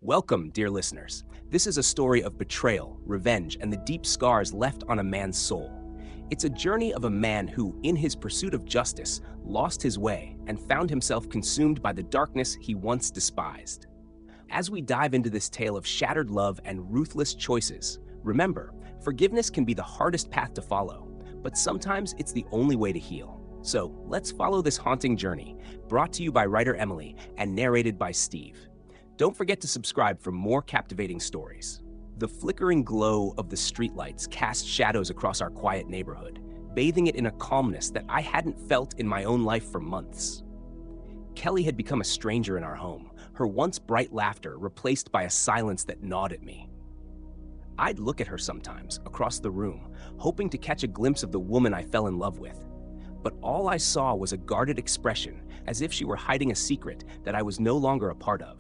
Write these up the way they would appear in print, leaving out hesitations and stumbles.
Welcome, dear listeners. This is a story of betrayal, revenge, and the deep scars left on a man's soul. It's a journey of a man who, in his pursuit of justice, lost his way and found himself consumed by the darkness he once despised. As we dive into this tale of shattered love and ruthless choices, remember, forgiveness can be the hardest path to follow, but sometimes it's the only way to heal. So, let's follow this haunting journey, brought to you by writer Emily and narrated by Steve. Don't forget to subscribe for more captivating stories. The flickering glow of the streetlights cast shadows across our quiet neighborhood, bathing it in a calmness that I hadn't felt in my own life for months. Kelly had become a stranger in our home, her once bright laughter replaced by a silence that gnawed at me. I'd look at her sometimes, across the room, hoping to catch a glimpse of the woman I fell in love with. But all I saw was a guarded expression, as if she were hiding a secret that I was no longer a part of.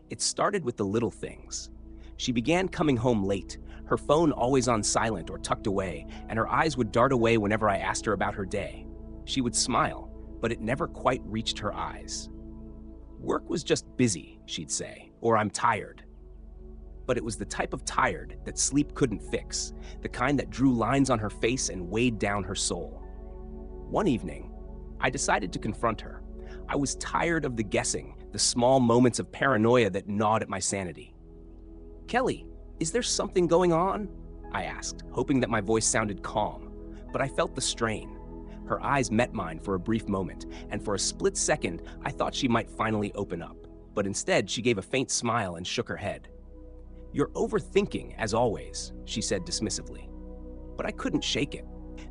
It started with the little things. She began coming home late, her phone always on silent or tucked away, and her eyes would dart away whenever I asked her about her day. She would smile, but it never quite reached her eyes. "Work was just busy," she'd say, or "I'm tired." But it was the type of tired that sleep couldn't fix, the kind that drew lines on her face and weighed down her soul. One evening, I decided to confront her. I was tired of the guessing, the small moments of paranoia that gnawed at my sanity. "Kelly, is there something going on?" I asked, hoping that my voice sounded calm, but I felt the strain. Her eyes met mine for a brief moment, and for a split second, I thought she might finally open up. But instead, she gave a faint smile and shook her head. "You're overthinking, as always," she said dismissively. But I couldn't shake it.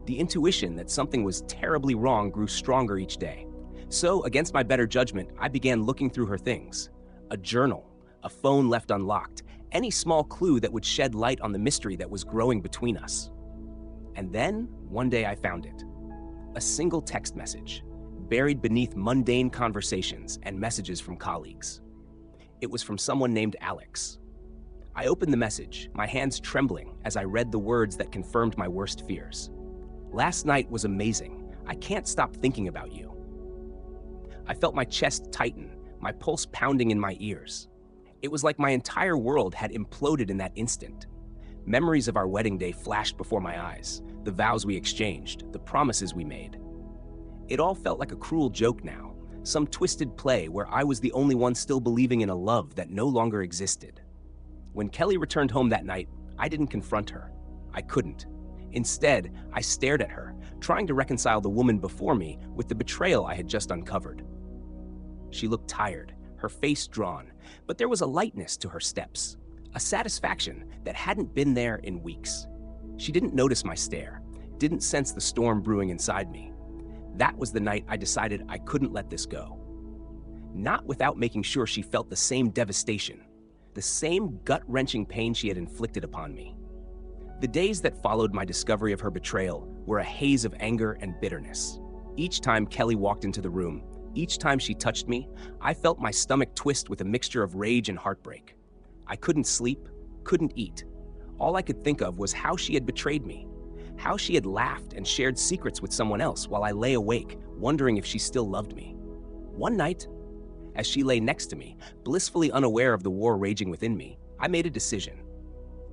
The intuition that something was terribly wrong grew stronger each day. So, against my better judgment, I began looking through her things. A journal, a phone left unlocked, any small clue that would shed light on the mystery that was growing between us. And then, one day I found it. A single text message, buried beneath mundane conversations and messages from colleagues. It was from someone named Alex. I opened the message, my hands trembling as I read the words that confirmed my worst fears. "Last night was amazing. I can't stop thinking about you." I felt my chest tighten, my pulse pounding in my ears. It was like my entire world had imploded in that instant. Memories of our wedding day flashed before my eyes, the vows we exchanged, the promises we made. It all felt like a cruel joke now, some twisted play where I was the only one still believing in a love that no longer existed. When Kelly returned home that night, I didn't confront her. I couldn't. Instead, I stared at her, trying to reconcile the woman before me with the betrayal I had just uncovered. She looked tired, her face drawn, but there was a lightness to her steps, a satisfaction that hadn't been there in weeks. She didn't notice my stare, didn't sense the storm brewing inside me. That was the night I decided I couldn't let this go. Not without making sure she felt the same devastation, the same gut-wrenching pain she had inflicted upon me. The days that followed my discovery of her betrayal were a haze of anger and bitterness. Each time Kelly walked into the room, each time she touched me, I felt my stomach twist with a mixture of rage and heartbreak. I couldn't sleep, couldn't eat. All I could think of was how she had betrayed me, how she had laughed and shared secrets with someone else while I lay awake, wondering if she still loved me. One night, as she lay next to me, blissfully unaware of the war raging within me, I made a decision.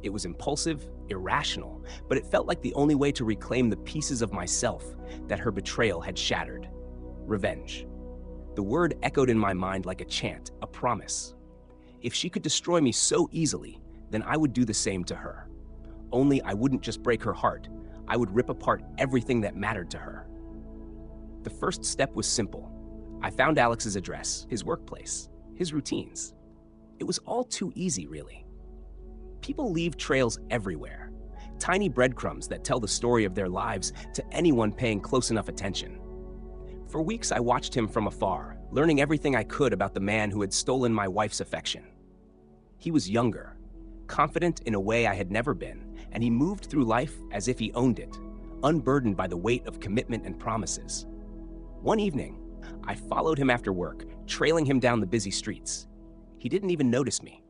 It was impulsive, irrational, but it felt like the only way to reclaim the pieces of myself that her betrayal had shattered. Revenge. The word echoed in my mind like a chant, a promise. If she could destroy me so easily, then I would do the same to her. Only I wouldn't just break her heart, I would rip apart everything that mattered to her. The first step was simple. I found Alex's address, his workplace, his routines. It was all too easy, really. People leave trails everywhere, tiny breadcrumbs that tell the story of their lives to anyone paying close enough attention. For weeks, I watched him from afar, learning everything I could about the man who had stolen my wife's affection. He was younger, confident in a way I had never been, and he moved through life as if he owned it, unburdened by the weight of commitment and promises. One evening, I followed him after work, trailing him down the busy streets. He didn't even notice me.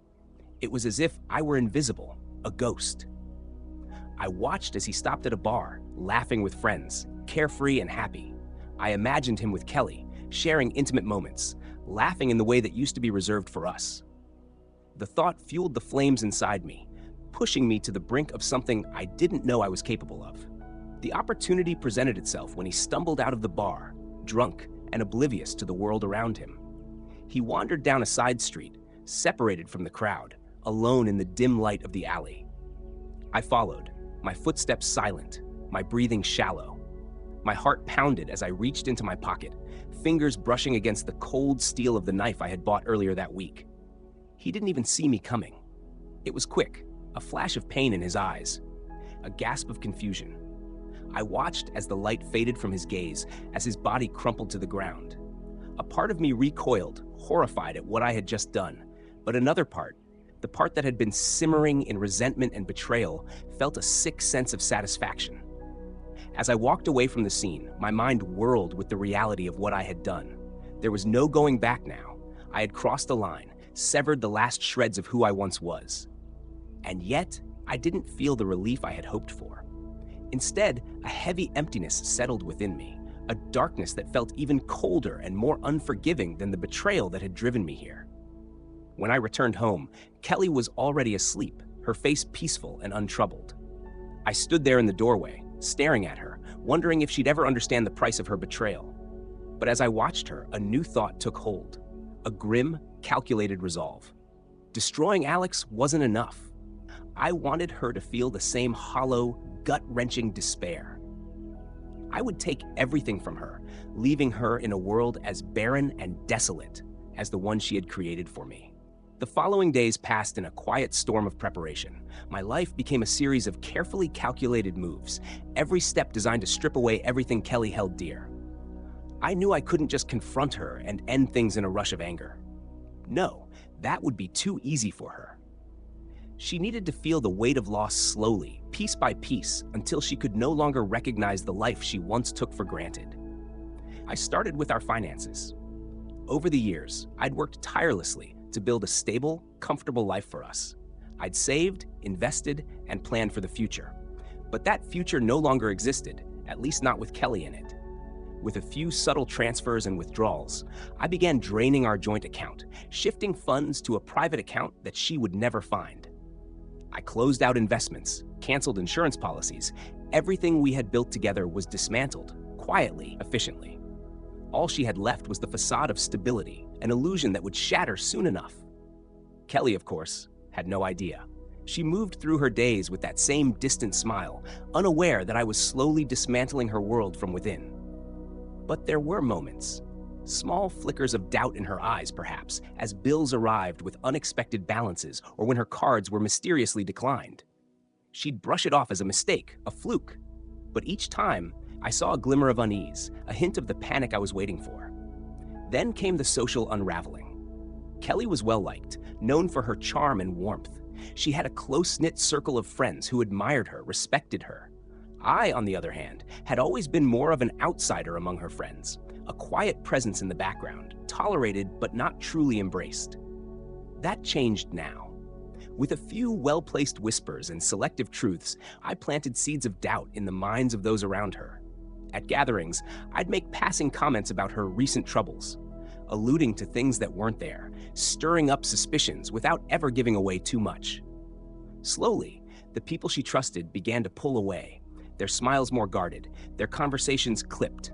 It was as if I were invisible, a ghost. I watched as he stopped at a bar, laughing with friends, carefree and happy. I imagined him with Kelly, sharing intimate moments, laughing in the way that used to be reserved for us. The thought fueled the flames inside me, pushing me to the brink of something I didn't know I was capable of. The opportunity presented itself when he stumbled out of the bar, drunk and oblivious to the world around him. He wandered down a side street, separated from the crowd, alone in the dim light of the alley. I followed, my footsteps silent, my breathing shallow. My heart pounded as I reached into my pocket, fingers brushing against the cold steel of the knife I had bought earlier that week. He didn't even see me coming. It was quick, a flash of pain in his eyes, a gasp of confusion. I watched as the light faded from his gaze, as his body crumpled to the ground. A part of me recoiled, horrified at what I had just done, but another part, the part that had been simmering in resentment and betrayal, felt a sick sense of satisfaction. As I walked away from the scene, my mind whirled with the reality of what I had done. There was no going back now. I had crossed the line, severed the last shreds of who I once was. And yet, I didn't feel the relief I had hoped for. Instead, a heavy emptiness settled within me, a darkness that felt even colder and more unforgiving than the betrayal that had driven me here. When I returned home, Kelly was already asleep, her face peaceful and untroubled. I stood there in the doorway, staring at her, wondering if she'd ever understand the price of her betrayal. But as I watched her, a new thought took hold, a grim, calculated resolve. Destroying Alex wasn't enough. I wanted her to feel the same hollow, gut-wrenching despair. I would take everything from her, leaving her in a world as barren and desolate as the one she had created for me. The following days passed in a quiet storm of preparation. My life became a series of carefully calculated moves, every step designed to strip away everything Kelly held dear. I knew I couldn't just confront her and end things in a rush of anger. No, that would be too easy for her. She needed to feel the weight of loss slowly, piece by piece, until she could no longer recognize the life she once took for granted. I started with our finances. Over the years, I'd worked tirelessly to build a stable, comfortable life for us. I'd saved, invested, and planned for the future. But that future no longer existed, at least not with Kelly in it. With a few subtle transfers and withdrawals, I began draining our joint account, shifting funds to a private account that she would never find. I closed out investments, canceled insurance policies. Everything we had built together was dismantled, quietly, efficiently. All she had left was the facade of stability, an illusion that would shatter soon enough. Kelly, of course, had no idea. She moved through her days with that same distant smile, unaware that I was slowly dismantling her world from within. But there were moments, small flickers of doubt in her eyes, perhaps, as bills arrived with unexpected balances or when her cards were mysteriously declined. She'd brush it off as a mistake, a fluke. But each time, I saw a glimmer of unease, a hint of the panic I was waiting for. Then came the social unraveling. Kelly was well-liked, known for her charm and warmth. She had a close-knit circle of friends who admired her, respected her. I, on the other hand, had always been more of an outsider among her friends, a quiet presence in the background, tolerated but not truly embraced. That changed now. With a few well-placed whispers and selective truths, I planted seeds of doubt in the minds of those around her. At gatherings, I'd make passing comments about her recent troubles, alluding to things that weren't there, stirring up suspicions without ever giving away too much. Slowly, the people she trusted began to pull away, their smiles more guarded, their conversations clipped.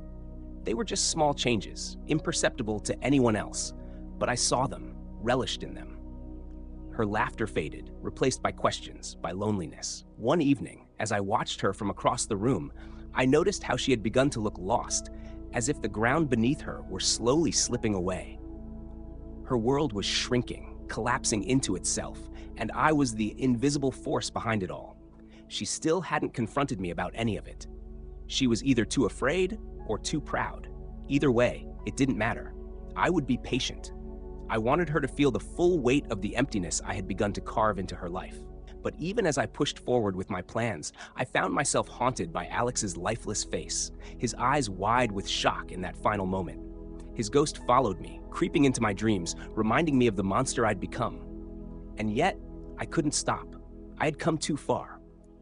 They were just small changes, imperceptible to anyone else, but I saw them, relished in them. Her laughter faded, replaced by questions, by loneliness. One evening, as I watched her from across the room, I noticed how she had begun to look lost, as if the ground beneath her were slowly slipping away. Her world was shrinking, collapsing into itself, and I was the invisible force behind it all. She still hadn't confronted me about any of it. She was either too afraid or too proud. Either way, it didn't matter. I would be patient. I wanted her to feel the full weight of the emptiness I had begun to carve into her life. But even as I pushed forward with my plans, I found myself haunted by Alex's lifeless face, his eyes wide with shock in that final moment. His ghost followed me, creeping into my dreams, reminding me of the monster I'd become. And yet, I couldn't stop. I had come too far.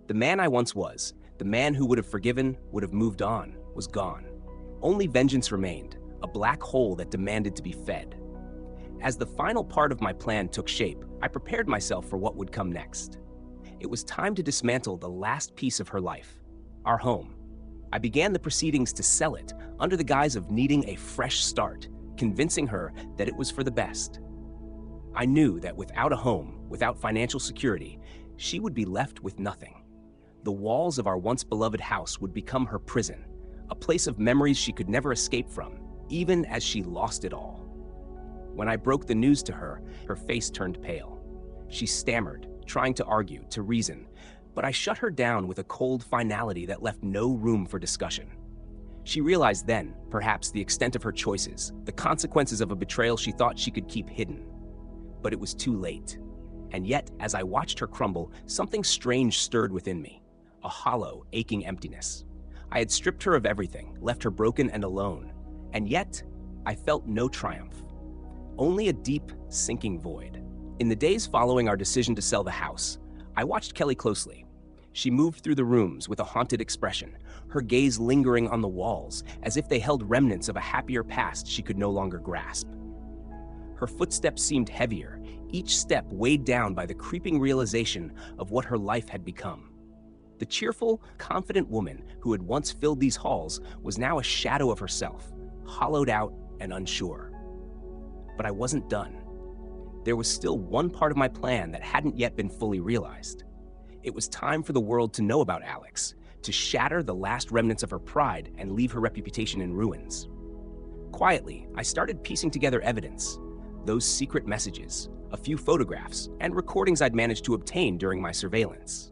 The man I once was, the man who would have forgiven, would have moved on, was gone. Only vengeance remained, a black hole that demanded to be fed. As the final part of my plan took shape, I prepared myself for what would come next. It was time to dismantle the last piece of her life, our home. I began the proceedings to sell it under the guise of needing a fresh start, convincing her that it was for the best. I knew that without a home, without financial security, she would be left with nothing. The walls of our once beloved house would become her prison, a place of memories she could never escape from, even as she lost it all. When I broke the news to her, her face turned pale. She stammered, trying to argue, to reason, but I shut her down with a cold finality that left no room for discussion. She realized then, perhaps, the extent of her choices, the consequences of a betrayal she thought she could keep hidden. But it was too late. And yet, as I watched her crumble, something strange stirred within me, a hollow, aching emptiness. I had stripped her of everything, left her broken and alone, and yet I felt no triumph, only a deep, sinking void. In the days following our decision to sell the house, I watched Kelly closely. She moved through the rooms with a haunted expression, her gaze lingering on the walls as if they held remnants of a happier past she could no longer grasp. Her footsteps seemed heavier, each step weighed down by the creeping realization of what her life had become. The cheerful, confident woman who had once filled these halls was now a shadow of herself, hollowed out and unsure. But I wasn't done. There was still one part of my plan that hadn't yet been fully realized. It was time for the world to know about Alex, to shatter the last remnants of her pride and leave her reputation in ruins. Quietly, I started piecing together evidence. Those secret messages, a few photographs, and recordings I'd managed to obtain during my surveillance.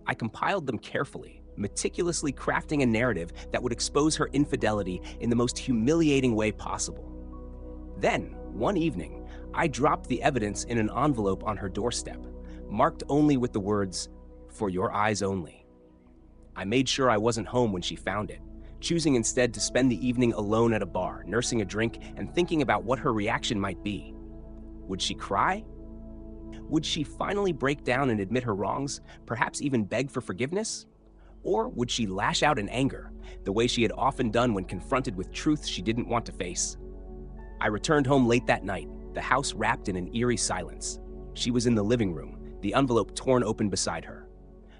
I compiled them carefully, meticulously crafting a narrative that would expose her infidelity in the most humiliating way possible. Then, one evening, I dropped the evidence in an envelope on her doorstep, marked only with the words, "For your eyes only." I made sure I wasn't home when she found it, choosing instead to spend the evening alone at a bar, nursing a drink and thinking about what her reaction might be. Would she cry? Would she finally break down and admit her wrongs, perhaps even beg for forgiveness? Or would she lash out in anger, the way she had often done when confronted with truths she didn't want to face? I returned home late that night, the house wrapped in an eerie silence. She was in the living room, the envelope torn open beside her.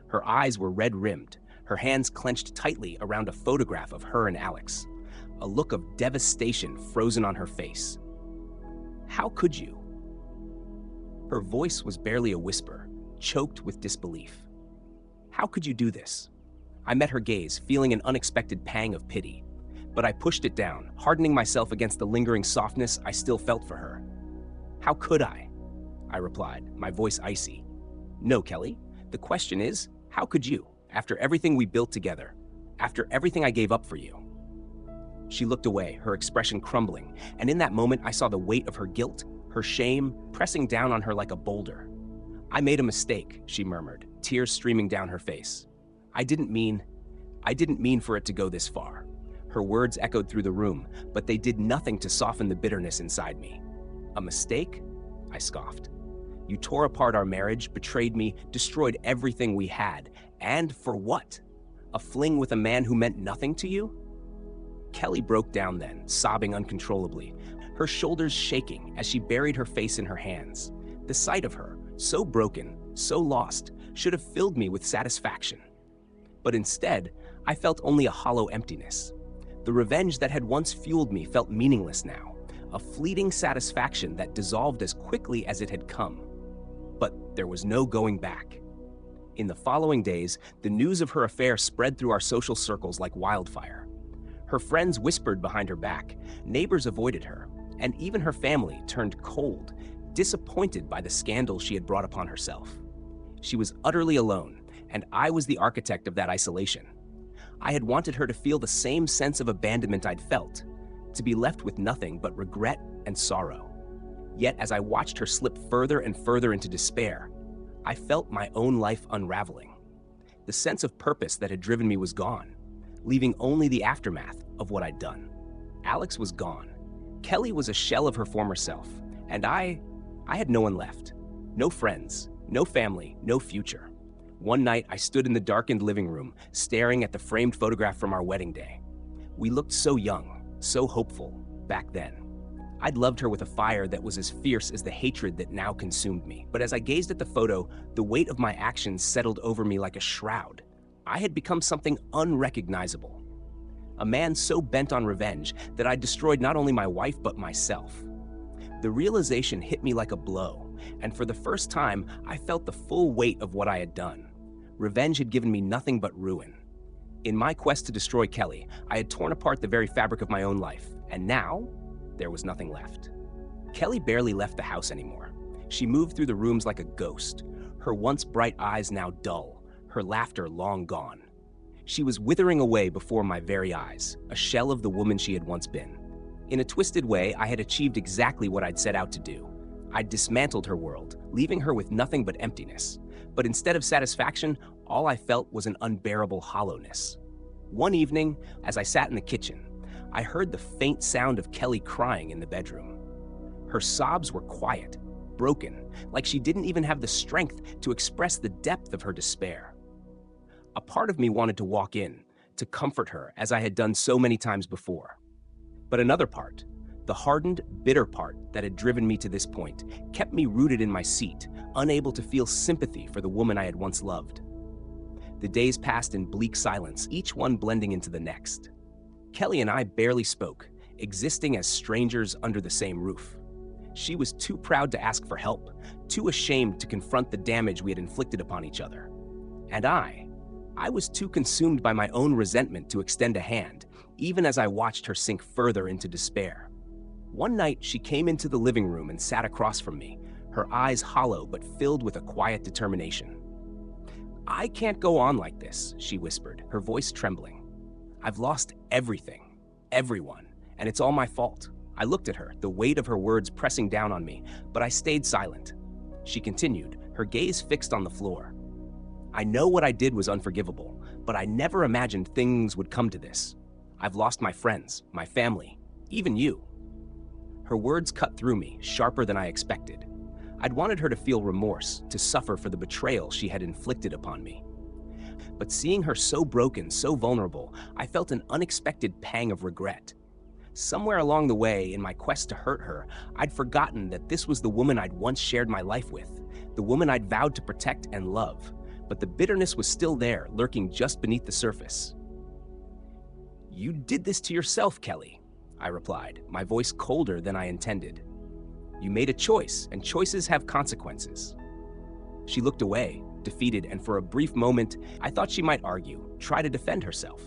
Her eyes were red-rimmed, her hands clenched tightly around a photograph of her and Alex, a look of devastation frozen on her face. "How could you?" Her voice was barely a whisper, choked with disbelief. "How could you do this?" I met her gaze, feeling an unexpected pang of pity, but I pushed it down, hardening myself against the lingering softness I still felt for her. "How could I?" I replied, my voice icy. "No, Kelly. The question is, how could you, after everything we built together, after everything I gave up for you?" She looked away, her expression crumbling, and in that moment I saw the weight of her guilt, her shame, pressing down on her like a boulder. "I made a mistake," she murmured, tears streaming down her face. I didn't mean for it to go this far." Her words echoed through the room, but they did nothing to soften the bitterness inside me. "A mistake?" I scoffed. "You tore apart our marriage, betrayed me, destroyed everything we had. And for what? A fling with a man who meant nothing to you?" Kelly broke down then, sobbing uncontrollably, her shoulders shaking as she buried her face in her hands. The sight of her, so broken, so lost, should have filled me with satisfaction. But instead, I felt only a hollow emptiness. The revenge that had once fueled me felt meaningless now, a fleeting satisfaction that dissolved as quickly as it had come. But there was no going back. In the following days, the news of her affair spread through our social circles like wildfire. Her friends whispered behind her back, neighbors avoided her, and even her family turned cold, disappointed by the scandal she had brought upon herself. She was utterly alone, and I was the architect of that isolation. I had wanted her to feel the same sense of abandonment I'd felt, to be left with nothing but regret and sorrow. Yet as I watched her slip further and further into despair, I felt my own life unraveling. The sense of purpose that had driven me was gone, leaving only the aftermath of what I'd done. Alex was gone. Kelly was a shell of her former self, and I had no one left. No friends, no family, no future. One night, I stood in the darkened living room, staring at the framed photograph from our wedding day. We looked so young, so hopeful, back then. I'd loved her with a fire that was as fierce as the hatred that now consumed me. But as I gazed at the photo, the weight of my actions settled over me like a shroud. I had become something unrecognizable. A man so bent on revenge that I destroyed not only my wife but myself. The realization hit me like a blow, and for the first time, I felt the full weight of what I had done. Revenge had given me nothing but ruin. In my quest to destroy Kelly, I had torn apart the very fabric of my own life, and now, there was nothing left. Kelly barely left the house anymore. She moved through the rooms like a ghost, her once bright eyes now dull, her laughter long gone. She was withering away before my very eyes, a shell of the woman she had once been. In a twisted way, I had achieved exactly what I'd set out to do. I'd dismantled her world, leaving her with nothing but emptiness. But instead of satisfaction, all I felt was an unbearable hollowness. One evening, as I sat in the kitchen, I heard the faint sound of Kelly crying in the bedroom. Her sobs were quiet, broken, like she didn't even have the strength to express the depth of her despair. A part of me wanted to walk in, to comfort her as I had done so many times before. But another part, the hardened, bitter part that had driven me to this point, kept me rooted in my seat, unable to feel sympathy for the woman I had once loved. The days passed in bleak silence, each one blending into the next. Kelly and I barely spoke, existing as strangers under the same roof. She was too proud to ask for help, too ashamed to confront the damage we had inflicted upon each other. And I was too consumed by my own resentment to extend a hand, even as I watched her sink further into despair. One night, she came into the living room and sat across from me, her eyes hollow but filled with a quiet determination. "I can't go on like this," she whispered, her voice trembling. "I've lost everything, everyone, and it's all my fault." I looked at her, the weight of her words pressing down on me, but I stayed silent. She continued, her gaze fixed on the floor. "I know what I did was unforgivable, but I never imagined things would come to this. I've lost my friends, my family, even you." Her words cut through me, sharper than I expected. I'd wanted her to feel remorse, to suffer for the betrayal she had inflicted upon me. But seeing her so broken, so vulnerable, I felt an unexpected pang of regret. Somewhere along the way, in my quest to hurt her, I'd forgotten that this was the woman I'd once shared my life with, the woman I'd vowed to protect and love. But the bitterness was still there, lurking just beneath the surface. "You did this to yourself, Kelly," I replied, my voice colder than I intended. "You made a choice, and choices have consequences." She looked away, defeated, and for a brief moment, I thought she might argue, try to defend herself.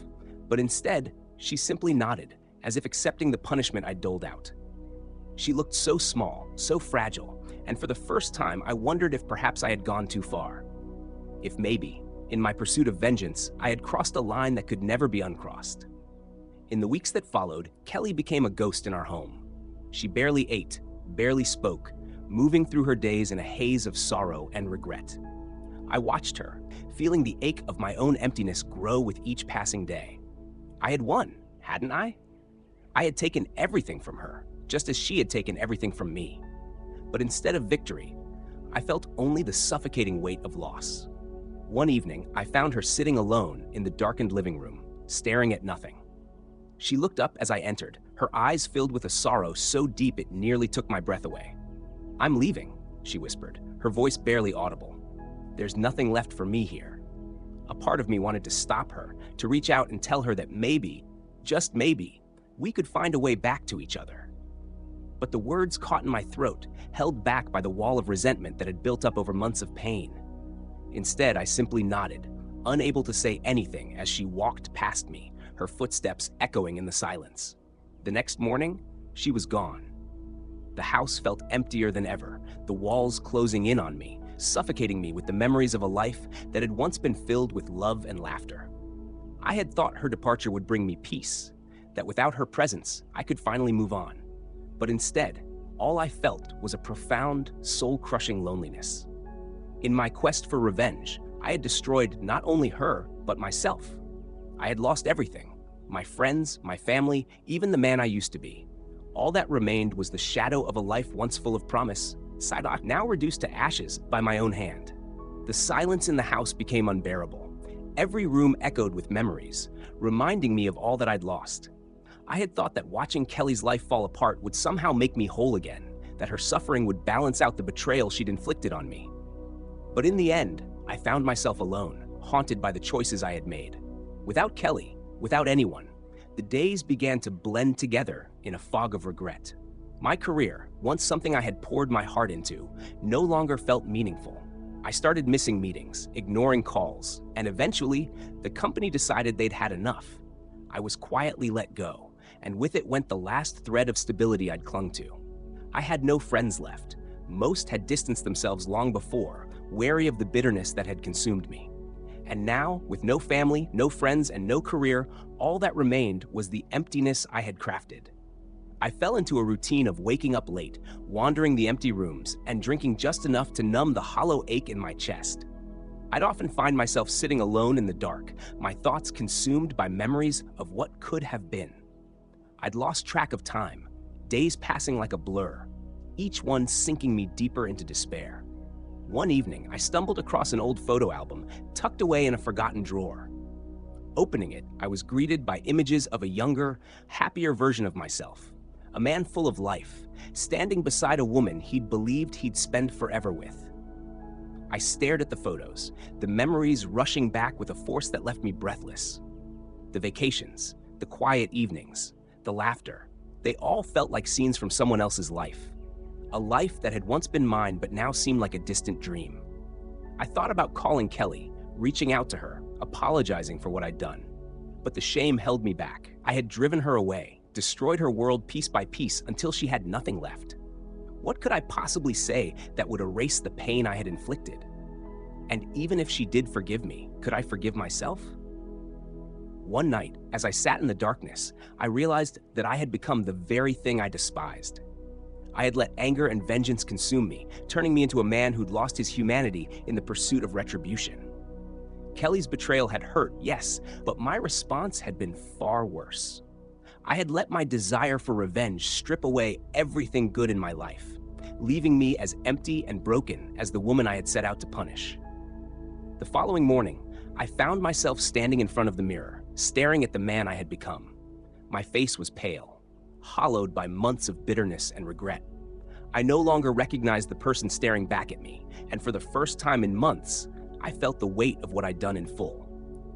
But instead, she simply nodded, as if accepting the punishment I doled out. She looked so small, so fragile, and for the first time, I wondered if perhaps I had gone too far. If maybe, in my pursuit of vengeance, I had crossed a line that could never be uncrossed. In the weeks that followed, Kelly became a ghost in our home. She barely ate, barely spoke, moving through her days in a haze of sorrow and regret. I watched her, feeling the ache of my own emptiness grow with each passing day. I had won, hadn't I? I had taken everything from her, just as she had taken everything from me. But instead of victory, I felt only the suffocating weight of loss. One evening, I found her sitting alone in the darkened living room, staring at nothing. She looked up as I entered, her eyes filled with a sorrow so deep it nearly took my breath away. "I'm leaving," she whispered, her voice barely audible. "There's nothing left for me here." A part of me wanted to stop her, to reach out and tell her that maybe, just maybe, we could find a way back to each other. But the words caught in my throat, held back by the wall of resentment that had built up over months of pain. Instead, I simply nodded, unable to say anything as she walked past me, her footsteps echoing in the silence. The next morning, she was gone. The house felt emptier than ever, the walls closing in on me, suffocating me with the memories of a life that had once been filled with love and laughter. I had thought her departure would bring me peace, that without her presence, I could finally move on. But instead, all I felt was a profound, soul-crushing loneliness. In my quest for revenge, I had destroyed not only her, but myself. I had lost everything. My friends, my family, even the man I used to be. All that remained was the shadow of a life once full of promise, now reduced to ashes by my own hand. The silence in the house became unbearable. Every room echoed with memories, reminding me of all that I'd lost. I had thought that watching Kelly's life fall apart would somehow make me whole again, that her suffering would balance out the betrayal she'd inflicted on me. But in the end, I found myself alone, haunted by the choices I had made. Without Kelly, without anyone, the days began to blend together in a fog of regret. My career, once something I had poured my heart into, no longer felt meaningful. I started missing meetings, ignoring calls, and eventually, the company decided they'd had enough. I was quietly let go, and with it went the last thread of stability I'd clung to. I had no friends left. Most had distanced themselves long before, wary of the bitterness that had consumed me. And now, with no family, no friends, and no career, all that remained was the emptiness I had crafted. I fell into a routine of waking up late, wandering the empty rooms, and drinking just enough to numb the hollow ache in my chest. I'd often find myself sitting alone in the dark, my thoughts consumed by memories of what could have been. I'd lost track of time, days passing like a blur, each one sinking me deeper into despair. One evening, I stumbled across an old photo album tucked away in a forgotten drawer. Opening it, I was greeted by images of a younger, happier version of myself, a man full of life, standing beside a woman he'd believed he'd spend forever with. I stared at the photos, the memories rushing back with a force that left me breathless. The vacations, the quiet evenings, the laughter, they all felt like scenes from someone else's life. A life that had once been mine but now seemed like a distant dream. I thought about calling Kelly, reaching out to her, apologizing for what I'd done. But the shame held me back. I had driven her away, destroyed her world piece by piece until she had nothing left. What could I possibly say that would erase the pain I had inflicted? And even if she did forgive me, could I forgive myself? One night, as I sat in the darkness, I realized that I had become the very thing I despised. I had let anger and vengeance consume me, turning me into a man who'd lost his humanity in the pursuit of retribution. Kelly's betrayal had hurt, yes, but my response had been far worse. I had let my desire for revenge strip away everything good in my life, leaving me as empty and broken as the woman I had set out to punish. The following morning, I found myself standing in front of the mirror, staring at the man I had become. My face was pale, hollowed by months of bitterness and regret. I no longer recognized the person staring back at me, and for the first time in months, I felt the weight of what I'd done in full.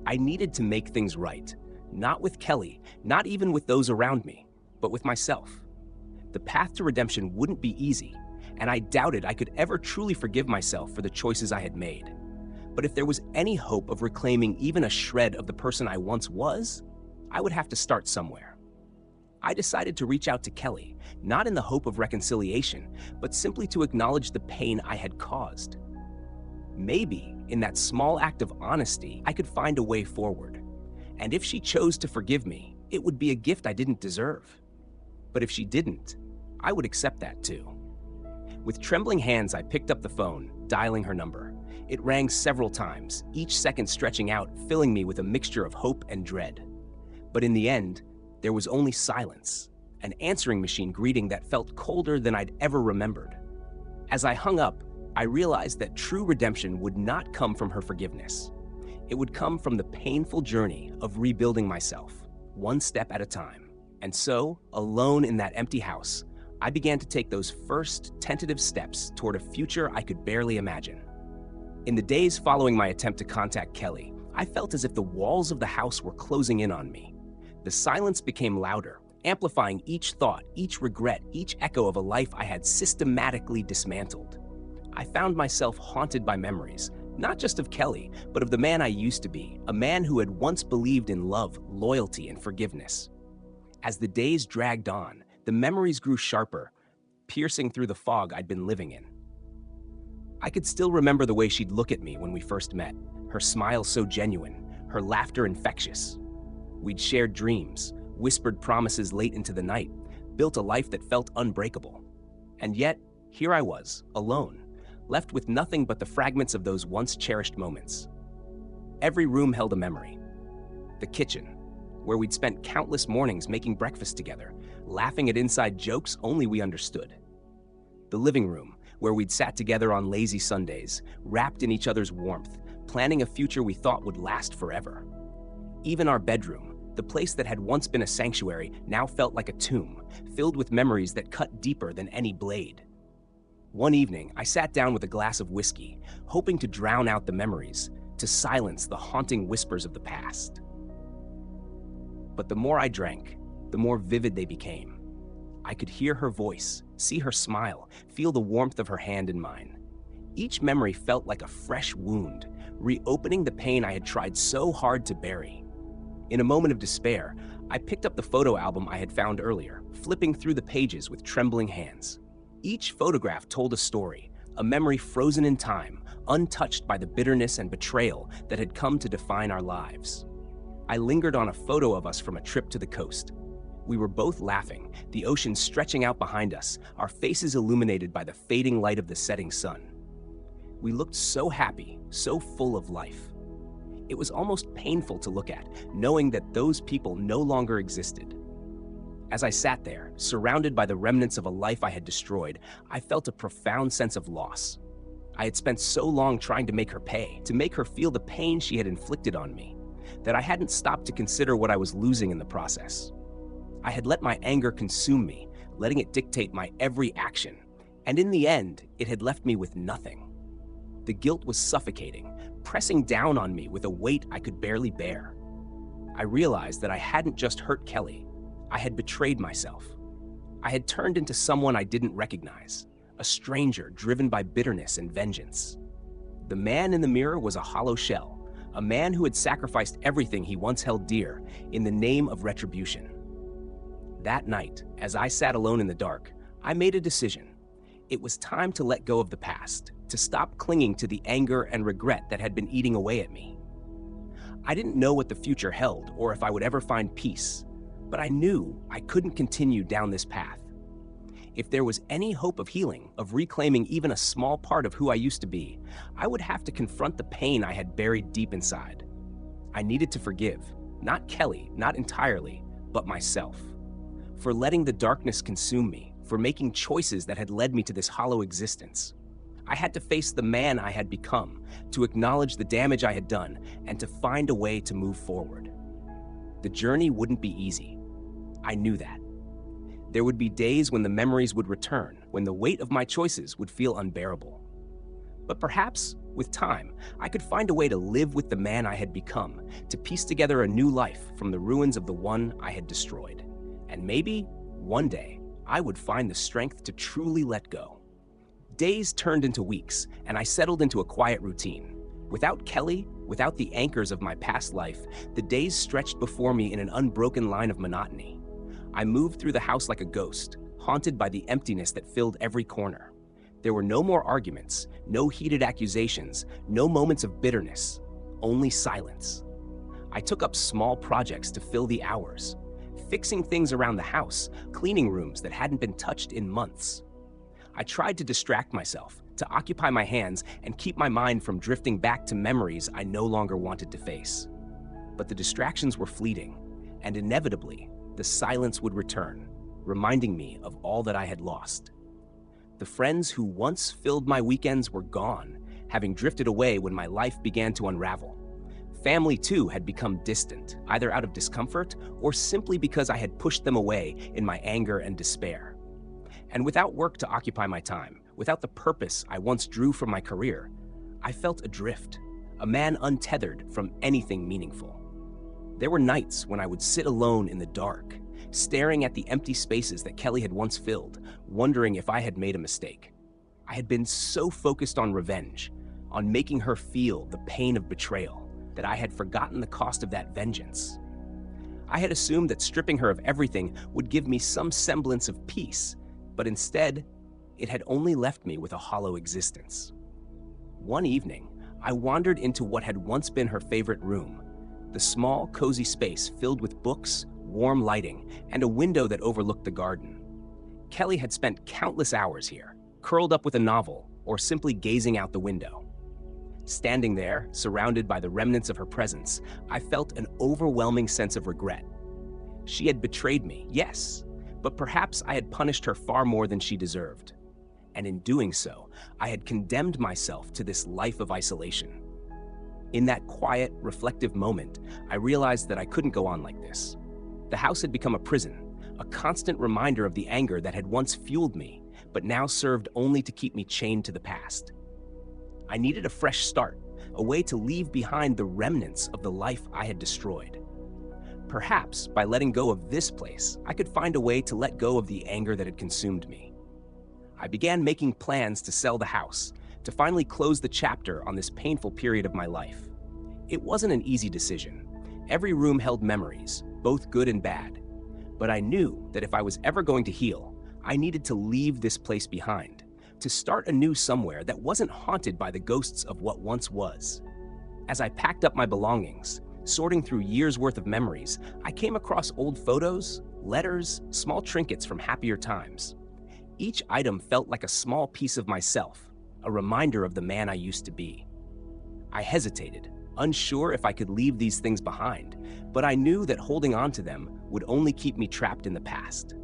I needed to make things right, not with Kelly, not even with those around me, but with myself. The path to redemption wouldn't be easy, and I doubted I could ever truly forgive myself for the choices I had made. But if there was any hope of reclaiming even a shred of the person I once was, I would have to start somewhere. I decided to reach out to Kelly, not in the hope of reconciliation, but simply to acknowledge the pain I had caused. Maybe, in that small act of honesty, I could find a way forward. And if she chose to forgive me, it would be a gift I didn't deserve. But if she didn't, I would accept that too. With trembling hands, I picked up the phone, dialing her number. It rang several times, each second stretching out, filling me with a mixture of hope and dread. But in the end, there was only silence, an answering machine greeting that felt colder than I'd ever remembered. As I hung up, I realized that true redemption would not come from her forgiveness. It would come from the painful journey of rebuilding myself, one step at a time. And so, alone in that empty house, I began to take those first tentative steps toward a future I could barely imagine. In the days following my attempt to contact Kelly, I felt as if the walls of the house were closing in on me. The silence became louder, amplifying each thought, each regret, each echo of a life I had systematically dismantled. I found myself haunted by memories, not just of Kelly, but of the man I used to be, a man who had once believed in love, loyalty, and forgiveness. As the days dragged on, the memories grew sharper, piercing through the fog I'd been living in. I could still remember the way she'd look at me when we first met, her smile so genuine, her laughter infectious. We'd shared dreams, whispered promises late into the night, built a life that felt unbreakable. And yet, here I was, alone, left with nothing but the fragments of those once cherished moments. Every room held a memory. The kitchen, where we'd spent countless mornings making breakfast together, laughing at inside jokes only we understood. The living room, where we'd sat together on lazy Sundays, wrapped in each other's warmth, planning a future we thought would last forever. Even our bedroom, The place that had once been a sanctuary now felt like a tomb, filled with memories that cut deeper than any blade. One evening, I sat down with a glass of whiskey, hoping to drown out the memories, to silence the haunting whispers of the past. But the more I drank, the more vivid they became. I could hear her voice, see her smile, feel the warmth of her hand in mine. Each memory felt like a fresh wound, reopening the pain I had tried so hard to bury. In a moment of despair, I picked up the photo album I had found earlier, flipping through the pages with trembling hands. Each photograph told a story, a memory frozen in time, untouched by the bitterness and betrayal that had come to define our lives. I lingered on a photo of us from a trip to the coast. We were both laughing, the ocean stretching out behind us, our faces illuminated by the fading light of the setting sun. We looked so happy, so full of life. It was almost painful to look at, knowing that those people no longer existed. As I sat there, surrounded by the remnants of a life I had destroyed, I felt a profound sense of loss. I had spent so long trying to make her pay, to make her feel the pain she had inflicted on me, that I hadn't stopped to consider what I was losing in the process. I had let my anger consume me, letting it dictate my every action, and in the end, it had left me with nothing. The guilt was suffocating, pressing down on me with a weight I could barely bear. I realized that I hadn't just hurt Kelly, I had betrayed myself. I had turned into someone I didn't recognize, a stranger driven by bitterness and vengeance. The man in the mirror was a hollow shell, a man who had sacrificed everything he once held dear in the name of retribution. That night, as I sat alone in the dark, I made a decision. It was time to let go of the past, to stop clinging to the anger and regret that had been eating away at me. I didn't know what the future held or if I would ever find peace, but I knew I couldn't continue down this path. If there was any hope of healing, of reclaiming even a small part of who I used to be, I would have to confront the pain I had buried deep inside. I needed to forgive, not Kelly, not entirely, but myself, for letting the darkness consume me, for making choices that had led me to this hollow existence. I had to face the man I had become, to acknowledge the damage I had done, and to find a way to move forward. The journey wouldn't be easy. I knew that. There would be days when the memories would return, when the weight of my choices would feel unbearable. But perhaps, with time, I could find a way to live with the man I had become, to piece together a new life from the ruins of the one I had destroyed. And maybe, one day, I would find the strength to truly let go. Days turned into weeks, and I settled into a quiet routine. Without Kelly, without the anchors of my past life, the days stretched before me in an unbroken line of monotony. I moved through the house like a ghost, haunted by the emptiness that filled every corner. There were no more arguments, no heated accusations, no moments of bitterness, only silence. I took up small projects to fill the hours, fixing things around the house, cleaning rooms that hadn't been touched in months. I tried to distract myself, to occupy my hands and keep my mind from drifting back to memories I no longer wanted to face. But the distractions were fleeting, and inevitably, the silence would return, reminding me of all that I had lost. The friends who once filled my weekends were gone, having drifted away when my life began to unravel. Family, too, had become distant, either out of discomfort or simply because I had pushed them away in my anger and despair. And without work to occupy my time, without the purpose I once drew from my career, I felt adrift, a man untethered from anything meaningful. There were nights when I would sit alone in the dark, staring at the empty spaces that Kelly had once filled, wondering if I had made a mistake. I had been so focused on revenge, on making her feel the pain of betrayal, that I had forgotten the cost of that vengeance. I had assumed that stripping her of everything would give me some semblance of peace, but instead, it had only left me with a hollow existence. One evening, I wandered into what had once been her favorite room, the small, cozy space filled with books, warm lighting, and a window that overlooked the garden. Kelly had spent countless hours here, curled up with a novel or simply gazing out the window. Standing there, surrounded by the remnants of her presence, I felt an overwhelming sense of regret. She had betrayed me, yes, but perhaps I had punished her far more than she deserved. And in doing so, I had condemned myself to this life of isolation. In that quiet, reflective moment, I realized that I couldn't go on like this. The house had become a prison, a constant reminder of the anger that had once fueled me, but now served only to keep me chained to the past. I needed a fresh start, a way to leave behind the remnants of the life I had destroyed. Perhaps by letting go of this place, I could find a way to let go of the anger that had consumed me. I began making plans to sell the house, to finally close the chapter on this painful period of my life. It wasn't an easy decision. Every room held memories, both good and bad. But I knew that if I was ever going to heal, I needed to leave this place behind, to start anew somewhere that wasn't haunted by the ghosts of what once was. As I packed up my belongings, sorting through years' worth of memories, I came across old photos, letters, small trinkets from happier times. Each item felt like a small piece of myself, a reminder of the man I used to be. I hesitated, unsure if I could leave these things behind, but I knew that holding on to them would only keep me trapped in the past.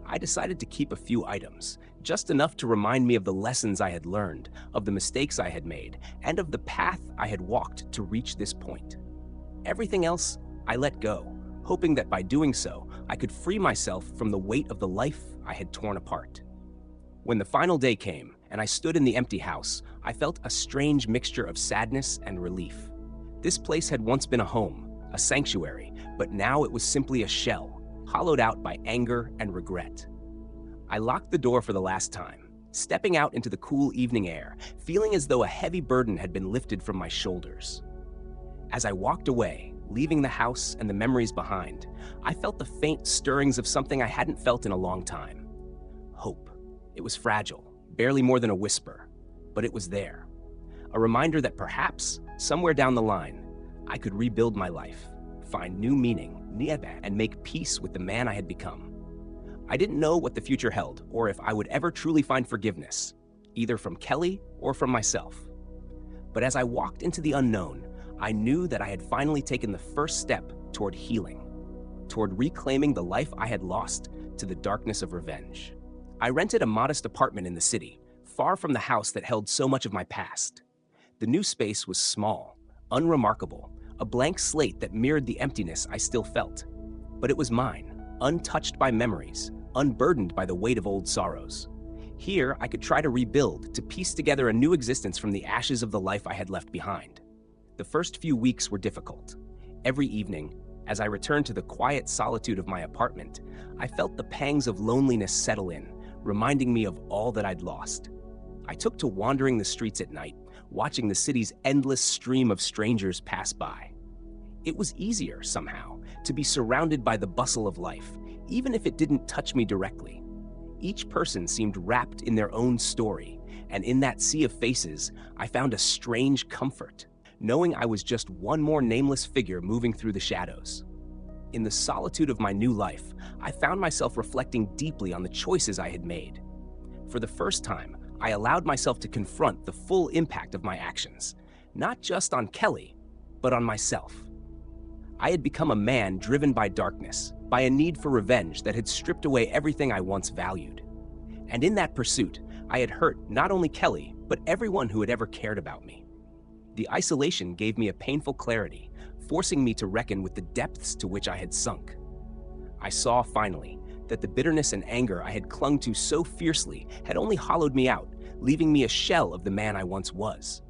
I decided to keep a few items, just enough to remind me of the lessons I had learned, of the mistakes I had made, and of the path I had walked to reach this point. Everything else, I let go, hoping that by doing so, I could free myself from the weight of the life I had torn apart. When the final day came, and I stood in the empty house, I felt a strange mixture of sadness and relief. This place had once been a home, a sanctuary, but now it was simply a shell, hollowed out by anger and regret. I locked the door for the last time, stepping out into the cool evening air, feeling as though a heavy burden had been lifted from my shoulders. As I walked away, leaving the house and the memories behind, I felt the faint stirrings of something I hadn't felt in a long time. Hope. It was fragile, barely more than a whisper, but it was there. A reminder that perhaps, somewhere down the line, I could rebuild my life, find new meaning, and make peace with the man I had become. I didn't know what the future held, or if I would ever truly find forgiveness, either from Kelly or from myself. But as I walked into the unknown, I knew that I had finally taken the first step toward healing, toward reclaiming the life I had lost to the darkness of revenge. I rented a modest apartment in the city, far from the house that held so much of my past. The new space was small, unremarkable, a blank slate that mirrored the emptiness I still felt. But it was mine, untouched by memories, unburdened by the weight of old sorrows. Here, I could try to rebuild, to piece together a new existence from the ashes of the life I had left behind. The first few weeks were difficult. Every evening, as I returned to the quiet solitude of my apartment, I felt the pangs of loneliness settle in, reminding me of all that I'd lost. I took to wandering the streets at night, watching the city's endless stream of strangers pass by. It was easier, somehow, to be surrounded by the bustle of life, even if it didn't touch me directly. Each person seemed wrapped in their own story, and in that sea of faces, I found a strange comfort, knowing I was just one more nameless figure moving through the shadows. In the solitude of my new life, I found myself reflecting deeply on the choices I had made. For the first time, I allowed myself to confront the full impact of my actions, not just on Kelly, but on myself. I had become a man driven by darkness, by a need for revenge that had stripped away everything I once valued. And in that pursuit, I had hurt not only Kelly, but everyone who had ever cared about me. The isolation gave me a painful clarity, forcing me to reckon with the depths to which I had sunk. I saw, finally, that the bitterness and anger I had clung to so fiercely had only hollowed me out, leaving me a shell of the man I once was.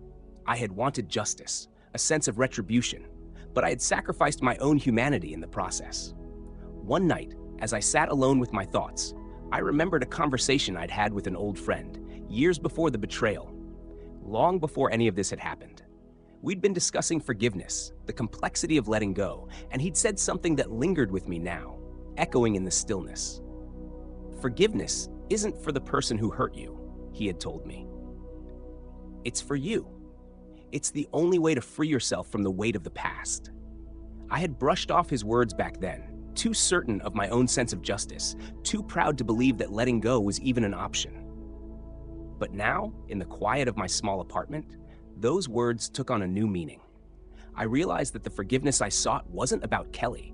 I had wanted justice, a sense of retribution, but I had sacrificed my own humanity in the process. One night, as I sat alone with my thoughts, I remembered a conversation I'd had with an old friend, years before the betrayal, long before any of this had happened. We'd been discussing forgiveness, the complexity of letting go, and he'd said something that lingered with me now, echoing in the stillness. Forgiveness isn't for the person who hurt you, he had told me. It's for you. It's the only way to free yourself from the weight of the past. I had brushed off his words back then, too certain of my own sense of justice, too proud to believe that letting go was even an option. But now, in the quiet of my small apartment, those words took on a new meaning. I realized that the forgiveness I sought wasn't about Kelly.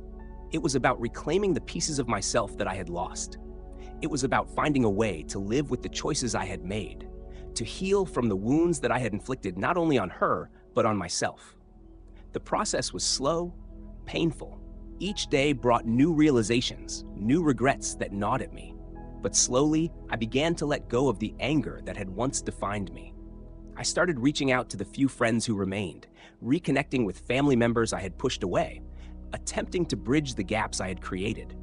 It was about reclaiming the pieces of myself that I had lost. It was about finding a way to live with the choices I had made, to heal from the wounds that I had inflicted not only on her, but on myself. The process was slow, painful. Each day brought new realizations, new regrets that gnawed at me. But slowly, I began to let go of the anger that had once defined me. I started reaching out to the few friends who remained, reconnecting with family members I had pushed away, attempting to bridge the gaps I had created.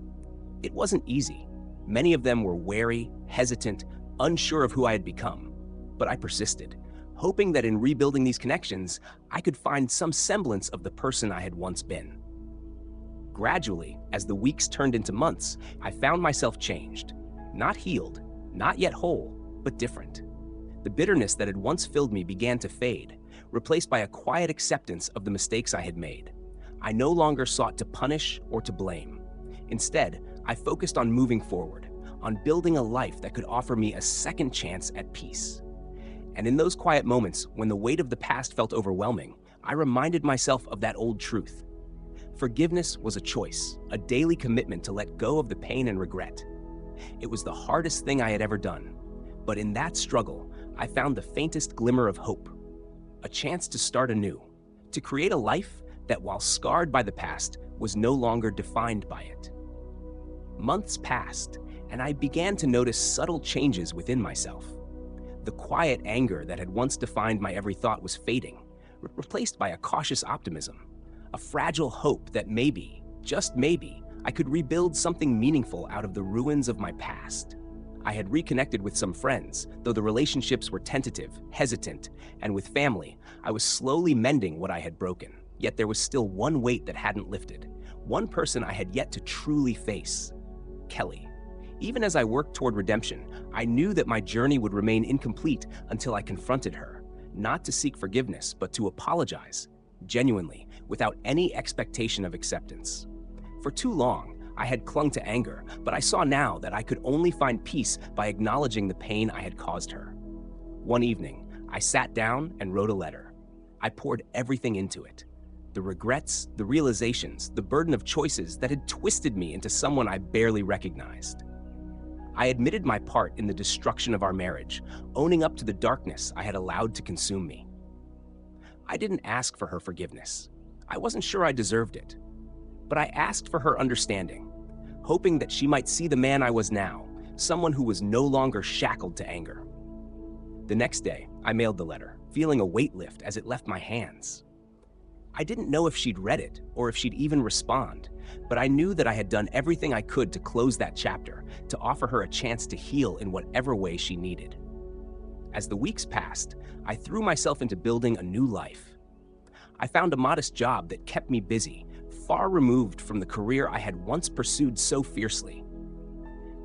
It wasn't easy. Many of them were wary, hesitant, unsure of who I had become. But I persisted, hoping that in rebuilding these connections, I could find some semblance of the person I had once been. Gradually, as the weeks turned into months, I found myself changed. Not healed, not yet whole, but different. The bitterness that had once filled me began to fade, replaced by a quiet acceptance of the mistakes I had made. I no longer sought to punish or to blame. Instead, I focused on moving forward, on building a life that could offer me a second chance at peace. And in those quiet moments, when the weight of the past felt overwhelming, I reminded myself of that old truth. Forgiveness was a choice, a daily commitment to let go of the pain and regret. It was the hardest thing I had ever done, but in that struggle, I found the faintest glimmer of hope, a chance to start anew, to create a life that, while scarred by the past, was no longer defined by it. Months passed, and I began to notice subtle changes within myself. The quiet anger that had once defined my every thought was fading, replaced by a cautious optimism, a fragile hope that maybe, just maybe, I could rebuild something meaningful out of the ruins of my past. I had reconnected with some friends, though the relationships were tentative, hesitant, and with family, I was slowly mending what I had broken. Yet there was still one weight that hadn't lifted, one person I had yet to truly face: Kelly. Even as I worked toward redemption, I knew that my journey would remain incomplete until I confronted her, not to seek forgiveness, but to apologize, genuinely, without any expectation of acceptance. For too long, I had clung to anger, but I saw now that I could only find peace by acknowledging the pain I had caused her. One evening, I sat down and wrote a letter. I poured everything into it. The regrets, the realizations, the burden of choices that had twisted me into someone I barely recognized. I admitted my part in the destruction of our marriage, owning up to the darkness I had allowed to consume me. I didn't ask for her forgiveness. I wasn't sure I deserved it. But I asked for her understanding, hoping that she might see the man I was now, someone who was no longer shackled to anger. The next day, I mailed the letter, feeling a weight lift as it left my hands. I didn't know if she'd read it or if she'd even respond, but I knew that I had done everything I could to close that chapter, to offer her a chance to heal in whatever way she needed. As the weeks passed, I threw myself into building a new life. I found a modest job that kept me busy, far removed from the career I had once pursued so fiercely.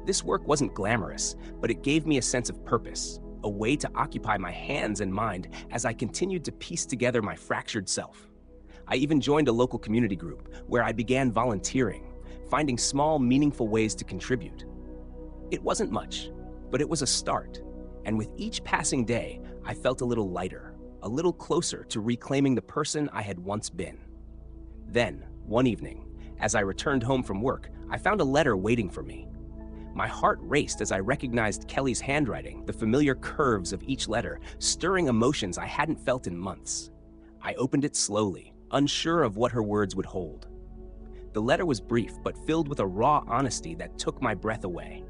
This work wasn't glamorous, but it gave me a sense of purpose, a way to occupy my hands and mind as I continued to piece together my fractured self. I even joined a local community group where I began volunteering, finding small, meaningful ways to contribute. It wasn't much, but it was a start, and with each passing day, I felt a little lighter, a little closer to reclaiming the person I had once been. Then, one evening, as I returned home from work, I found a letter waiting for me. My heart raced as I recognized Kelly's handwriting, the familiar curves of each letter, stirring emotions I hadn't felt in months. I opened it slowly, unsure of what her words would hold. The letter was brief, but filled with a raw honesty that took my breath away.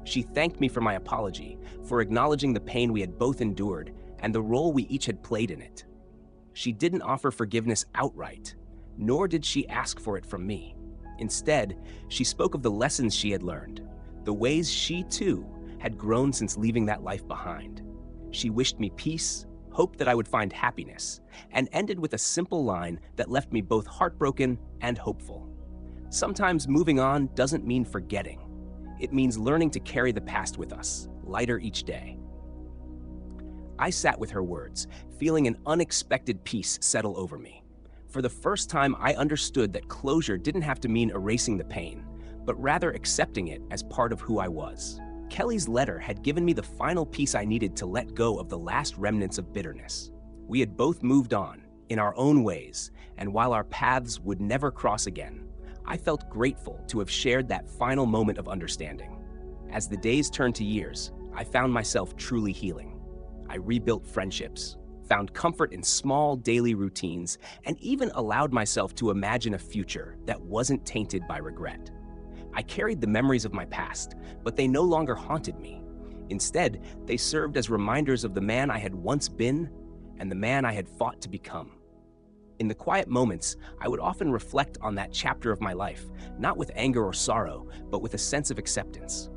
She thanked me for my apology, for acknowledging the pain we had both endured and the role we each had played in it. She didn't offer forgiveness outright, nor did she ask for it from me. Instead, she spoke of the lessons she had learned, the ways she, too, had grown since leaving that life behind. She wished me peace, hoped that I would find happiness, and ended with a simple line that left me both heartbroken and hopeful. Sometimes moving on doesn't mean forgetting. It means learning to carry the past with us, lighter each day. I sat with her words, feeling an unexpected peace settle over me. For the first time, I understood that closure didn't have to mean erasing the pain, but rather accepting it as part of who I was. Kelly's letter had given me the final piece I needed to let go of the last remnants of bitterness. We had both moved on, in our own ways, and while our paths would never cross again, I felt grateful to have shared that final moment of understanding. As the days turned to years, I found myself truly healing. I rebuilt friendships, found comfort in small daily routines, and even allowed myself to imagine a future that wasn't tainted by regret. I carried the memories of my past, but they no longer haunted me. Instead, they served as reminders of the man I had once been and the man I had fought to become. In the quiet moments, I would often reflect on that chapter of my life, not with anger or sorrow, but with a sense of acceptance.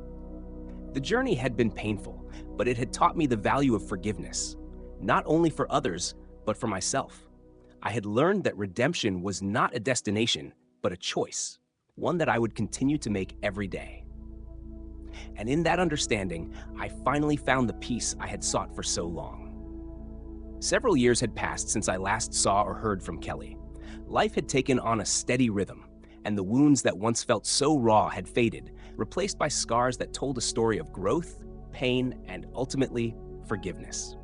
The journey had been painful, but it had taught me the value of forgiveness, not only for others, but for myself. I had learned that redemption was not a destination, but a choice, one that I would continue to make every day. And in that understanding, I finally found the peace I had sought for so long. Several years had passed since I last saw or heard from Kelly. Life had taken on a steady rhythm, and the wounds that once felt so raw had faded, replaced by scars that told a story of growth, pain, and ultimately, forgiveness.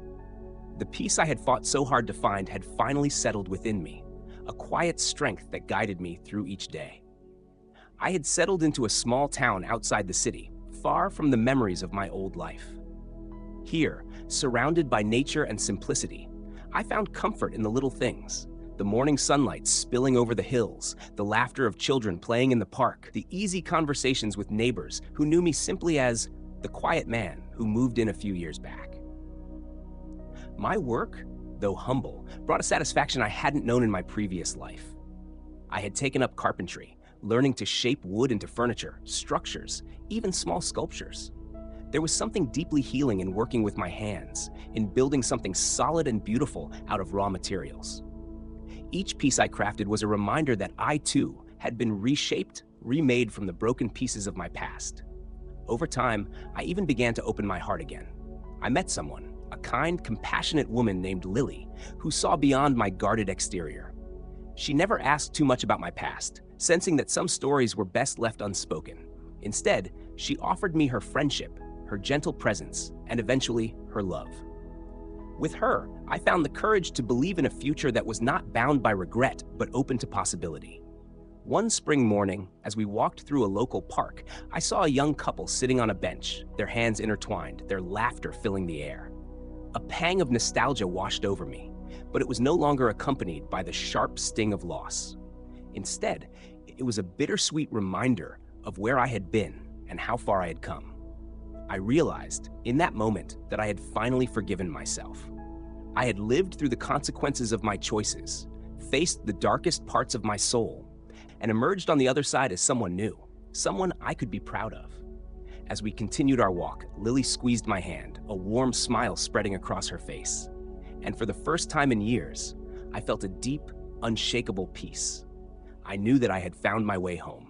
The peace I had fought so hard to find had finally settled within me, a quiet strength that guided me through each day. I had settled into a small town outside the city, far from the memories of my old life. Here, surrounded by nature and simplicity, I found comfort in the little things: the morning sunlight spilling over the hills, the laughter of children playing in the park, the easy conversations with neighbors who knew me simply as the quiet man who moved in a few years back. My work, though humble, brought a satisfaction I hadn't known in my previous life. I had taken up carpentry, learning to shape wood into furniture, structures, even small sculptures. There was something deeply healing in working with my hands, in building something solid and beautiful out of raw materials. Each piece I crafted was a reminder that I, too, had been reshaped, remade from the broken pieces of my past. Over time, I even began to open my heart again. I met someone, a kind, compassionate woman named Lily, who saw beyond my guarded exterior. She never asked too much about my past, sensing that some stories were best left unspoken. Instead, she offered me her friendship, her gentle presence, and eventually her love. With her, I found the courage to believe in a future that was not bound by regret, but open to possibility. One spring morning, as we walked through a local park, I saw a young couple sitting on a bench, their hands intertwined, their laughter filling the air. A pang of nostalgia washed over me, but it was no longer accompanied by the sharp sting of loss. Instead, it was a bittersweet reminder of where I had been and how far I had come. I realized in that moment that I had finally forgiven myself. I had lived through the consequences of my choices, faced the darkest parts of my soul, and emerged on the other side as someone new, someone I could be proud of. As we continued our walk, Lily squeezed my hand, a warm smile spreading across her face. And for the first time in years, I felt a deep, unshakable peace. I knew that I had found my way home.